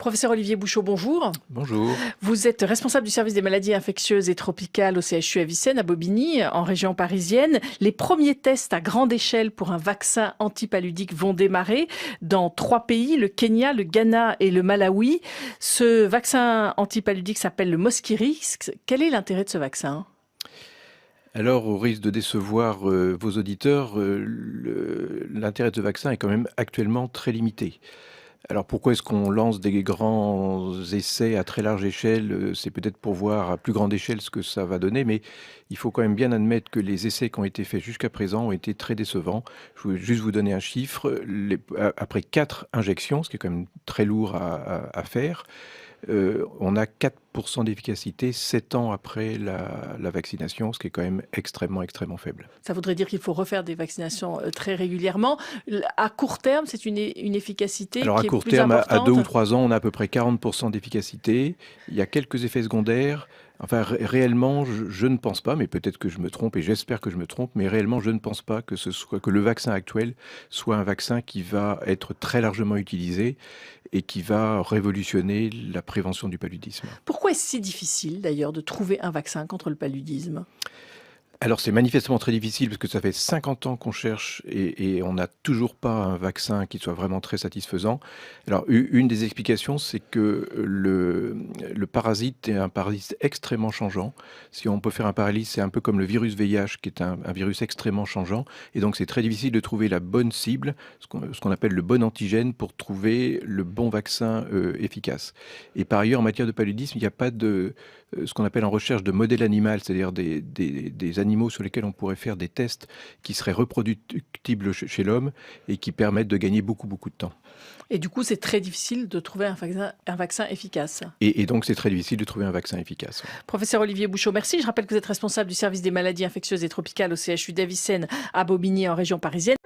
Professeur Olivier Bouchot, bonjour. Bonjour. Vous êtes responsable du service des maladies infectieuses et tropicales au CHU Avicenne à Bobigny, en région parisienne. Les premiers tests à grande échelle pour un vaccin antipaludique vont démarrer dans 3 pays, le Kenya, le Ghana et le Malawi. Ce vaccin antipaludique s'appelle le Mosquirix. Quel est l'intérêt de ce vaccin ? Alors, au risque de décevoir vos auditeurs, l'intérêt de ce vaccin est quand même actuellement très limité. Alors, pourquoi est-ce qu'on lance des grands essais à très large échelle? C'est peut-être pour voir à plus grande échelle ce que ça va donner, mais il faut quand même bien admettre que les essais qui ont été faits jusqu'à présent ont été très décevants. Je voulais juste vous donner un chiffre. Après 4 injections, ce qui est quand même très lourd à faire, on a 4% d'efficacité 7 ans après la vaccination, ce qui est quand même extrêmement faible. Ça voudrait dire qu'il faut refaire des vaccinations très régulièrement. À court terme, c'est une efficacité Alors à qui est court plus terme, à importante. 2 ou 3 ans, on a à peu près 40% d'efficacité. Il y a quelques effets secondaires. Enfin, réellement, je ne pense pas, mais peut-être que je me trompe et j'espère que je me trompe, mais réellement, je ne pense pas que le vaccin actuel soit un vaccin qui va être très largement utilisé et qui va révolutionner la prévention du paludisme. Pourquoi est-ce si difficile d'ailleurs de trouver un vaccin contre le paludisme ? Alors c'est manifestement très difficile parce que ça fait 50 ans qu'on cherche et on n'a toujours pas un vaccin qui soit vraiment très satisfaisant. Alors une des explications, c'est que le parasite est un parasite extrêmement changeant. Si on peut faire un parallèle, c'est un peu comme le virus VIH qui est un virus extrêmement changeant. Et donc c'est très difficile de trouver la bonne cible, ce qu'on appelle le bon antigène pour trouver le bon vaccin efficace. Et par ailleurs, en matière de paludisme, il n'y a pas de ce qu'on appelle en recherche de modèle animal, c'est-à-dire des animaux sur lesquels on pourrait faire des tests qui seraient reproductibles chez l'homme et qui permettent de gagner beaucoup de temps. Et du coup, c'est très difficile de trouver un vaccin efficace. Et donc, c'est très difficile de trouver un vaccin efficace. Professeur Olivier Bouchot, merci. Je rappelle que vous êtes responsable du service des maladies infectieuses et tropicales au CHU d'Avicenne à Bobigny, en région parisienne.